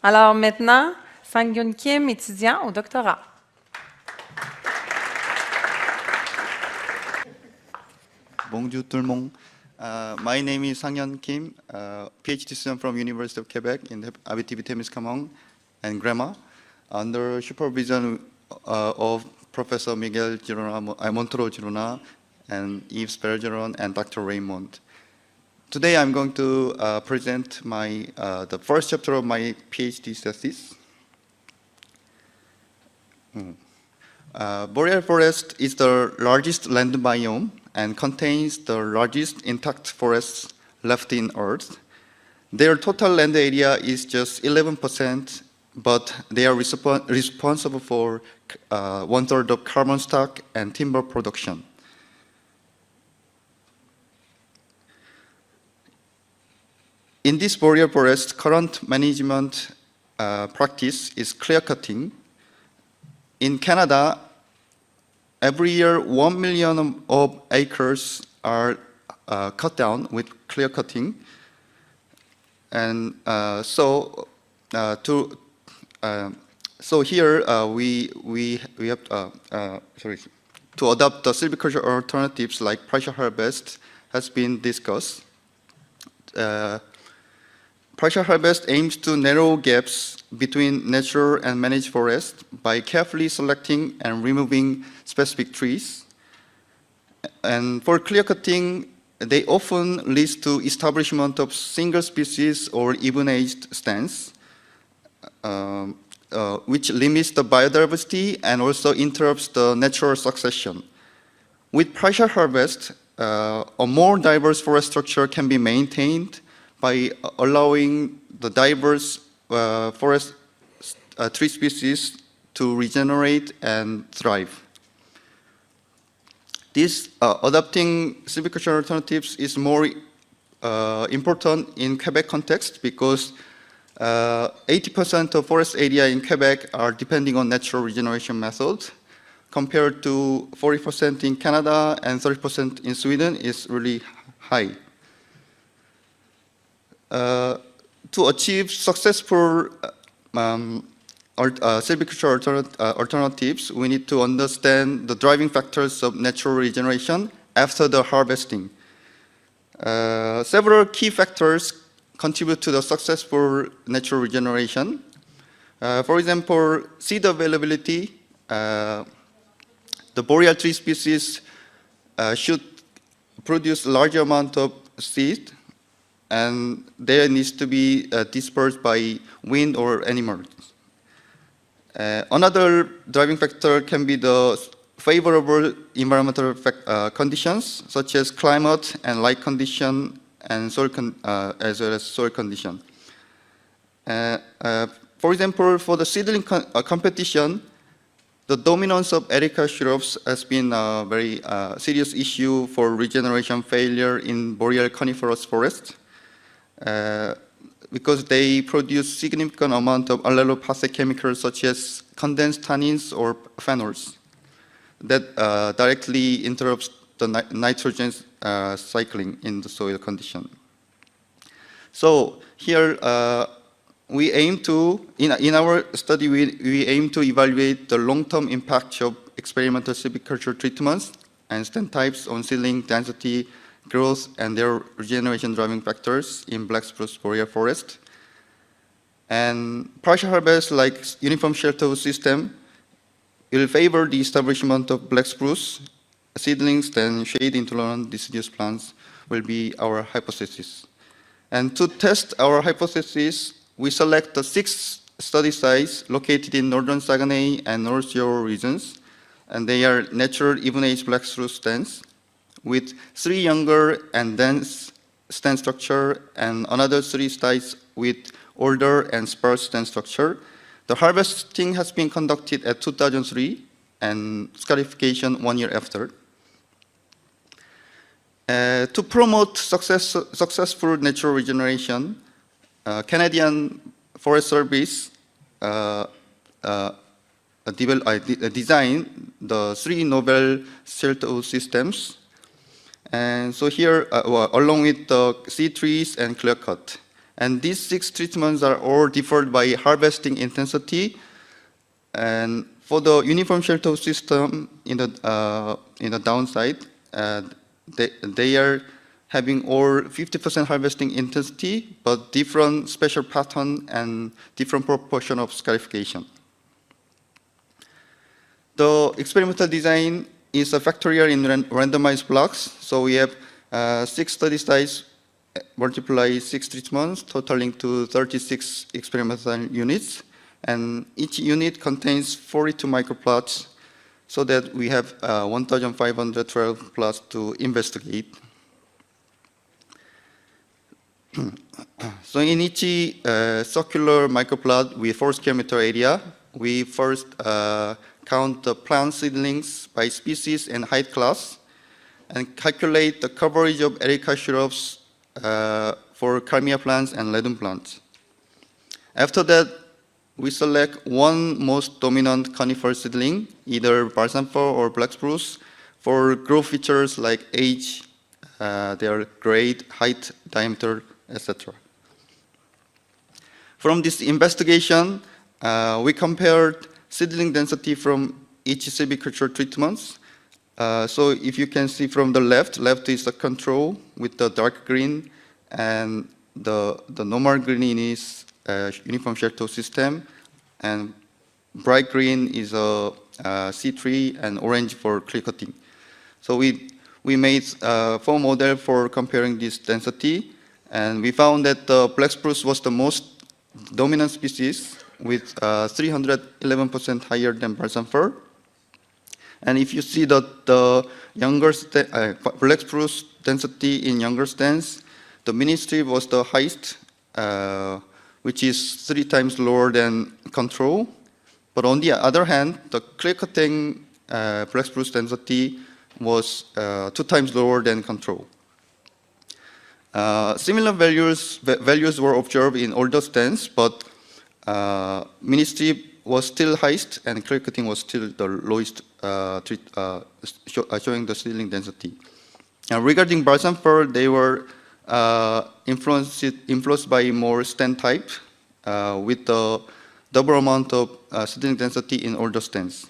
Alors maintenant, Sang-Hyun Kim, étudiant au doctorat. Bonjour tout le monde. My name is Sang-Hyun Kim, PhD student from University of Quebec in the Abitibi-Témiscamingue and Grammar, under supervision of Professor Miguel Montoro Girona and Yves Bergeron and Dr. Raymond. Today I'm going to present the first chapter of my PhD thesis. Boreal forest is the largest land biome and contains the largest intact forests left in Earth. Their total land area is just 11%, but they are responsible for 1/3 of carbon stock and timber production. In this boreal forest, current management practice is clear cutting. In Canada, every year 1 million of acres are cut down with clear cutting. And so here we have to adopt the silviculture alternatives like partial harvest has been discussed. Partial harvest aims to narrow gaps between natural and managed forests by carefully selecting and removing specific trees. And for clear cutting, they often lead to establishment of single species or even-aged stands, which limits the biodiversity and also interrupts the natural succession. With partial harvest, a more diverse forest structure can be maintained by allowing the diverse forest tree species to regenerate and thrive. This adopting silviculture alternatives is more important in Quebec context because 80% of forest area in Quebec are depending on natural regeneration methods, compared to 40% in Canada and 30% in Sweden is really high. To achieve successful silviculture alternatives, we need to understand the driving factors of natural regeneration after the harvesting. Several key factors contribute to the successful natural regeneration. For example, seed availability. The boreal tree species should produce large amount of seed, and there needs to be dispersed by wind or animals. Another driving factor can be the favorable environmental conditions, such as climate and light condition, and soil as well as soil condition. For example, for the seedling competition, the dominance of Erica shrubs has been a very serious issue for regeneration failure in boreal coniferous forests. Because they produce significant amount of allelopathic chemicals such as condensed tannins or phenols that directly interrupts the nitrogen cycling in the soil condition. So here we aim to, in our study, we aim to evaluate the long-term impact of experimental silviculture treatments and stand types on seedling density, growth, and their regeneration driving factors in black spruce boreal forest. And partial harvest, like uniform shelter system, will favor the establishment of black spruce seedlings, then shade intolerant deciduous plants will be our hypothesis. And to test our hypothesis, we select the 6 study sites located in northern Saguenay and North Shore regions, and they are natural even-aged black spruce stands, with 3 younger and dense stand structure and another 3 sites with older and sparse stand structure. The harvesting has been conducted at 2003 and scarification 1 year after. To promote successful natural regeneration, Canadian Forest Service designed the 3 novel shelter systems. And so here, along with the seed trees and clear cut. And these 6 treatments are all differed by harvesting intensity. And for the uniform shelter system in the downside, they are having all 50% harvesting intensity, but different spatial pattern and different proportion of scarification. The experimental design is a factorial in randomized blocks. So we have 6 study sites multiply 6 treatments, totaling to 36 experimental units. And each unit contains 42 microplots, so that we have 1,512 plots to investigate. So in each circular microplot with 4 square meter area, we first count the plant seedlings by species and height class, and calculate the coverage of Erica shrubs for Kalmia plants and Ledum plants. After that, we select one most dominant conifer seedling, either balsam fir or black spruce, for growth features like age, their grade, height, diameter, etc. From this investigation, we compared seedling density from each silviculture treatments. So if you can see from the left is the control with the dark green, and the normal green is uniform shelter system, and bright green is a C3, and orange for clear cutting. So we made 4 models for comparing this density, and we found that the black spruce was the most dominant species with 311% higher than balsam fir. And if you see that the younger black spruce density in younger stands, the mini strip was the highest, which is 3 times lower than control. But on the other hand, the clear cutting black spruce density was 2 times lower than control. Similar values were observed in older stands, but mini strip was still highest, and clear cutting was still the lowest, showing the seedling density. Regarding balsam fir, they were influenced by more stand type, with the double amount of seedling density in older stands.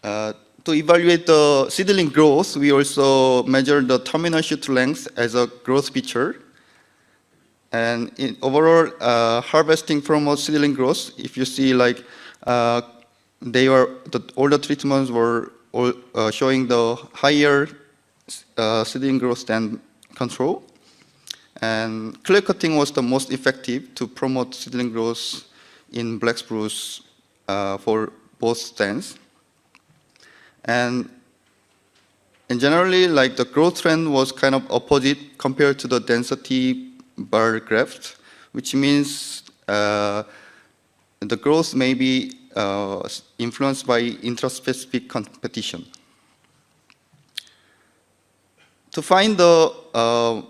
To evaluate the seedling growth, we also measured the terminal shoot length as a growth feature. And in overall harvesting promotes seedling growth. If you see, like all the treatments were all, showing the higher seedling growth than control. And clear cutting was the most effective to promote seedling growth in black spruce for both stands. And generally, like the growth trend was kind of opposite compared to the density bar graph, which means the growth may be influenced by intraspecific competition. To find the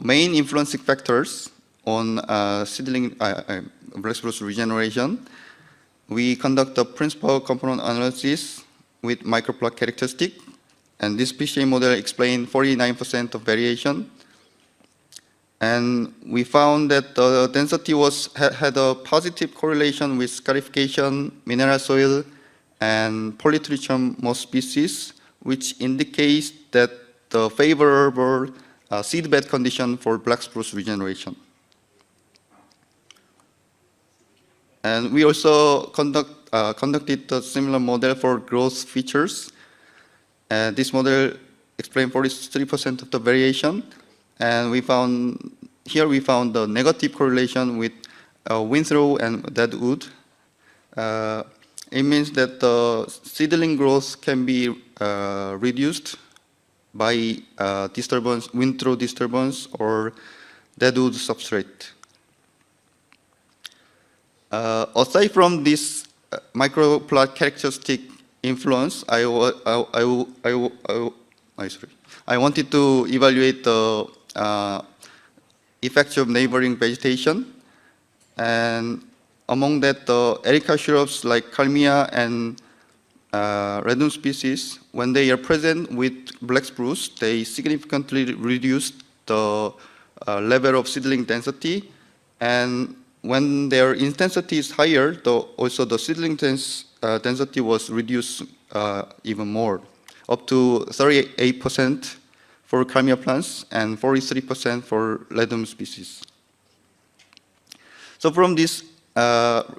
main influencing factors on seedling black spruce regeneration, we conduct a principal component analysis with microplot characteristic, and this PCA model explained 49% of variation. And we found that the density had a positive correlation with scarification, mineral soil, and polytrichum moss species, which indicates that the favorable seedbed condition for black spruce regeneration. And we also conducted a similar model for growth features. This model explained 43% of the variation. And we found the negative correlation with windrow and dead wood. It means that the seedling growth can be reduced by disturbance, windrow disturbance, or dead wood substrate. Aside from this microplot characteristic influence, I wanted to evaluate the effects of neighboring vegetation. And among that, the Erica shrubs like Kalmia and Ledum species, when they are present with black spruce, they significantly reduce the level of seedling density, and when their intensity is higher, also the seedling density was reduced even more, up to 38% for Kalmia plants and 43% for Ledum species. So from this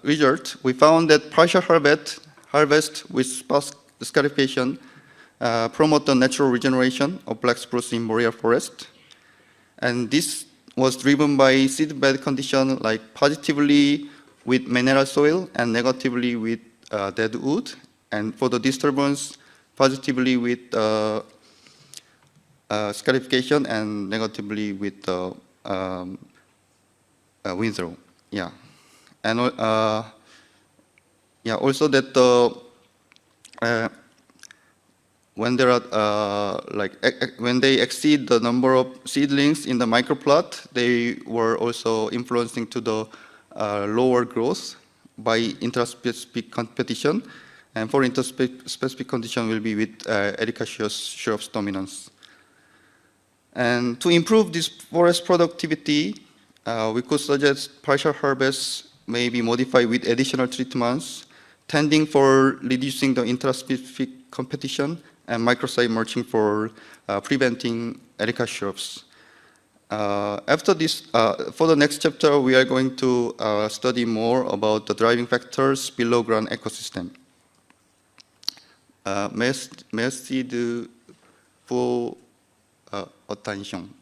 result, we found that partial harvest with sparse scarification promote the natural regeneration of black spruce in boreal forest. And this was driven by seedbed condition, like positively with mineral soil and negatively with dead wood. And for the disturbance, positively with scarification and negatively with windrow. Yeah, and yeah, also that when there are when they exceed the number of seedlings in the microplot, they were also influencing to the lower growth by interspecific competition, and for interspecific condition will be with Ericaceous shrubs dominance. And to improve this forest productivity, we could suggest partial harvest may be modified with additional treatments, tending for reducing the intraspecific competition and microsite mulching for preventing Erica shrubs. After this, for the next chapter, we are going to study more about the driving factors below ground ecosystem. Merci de vos attention.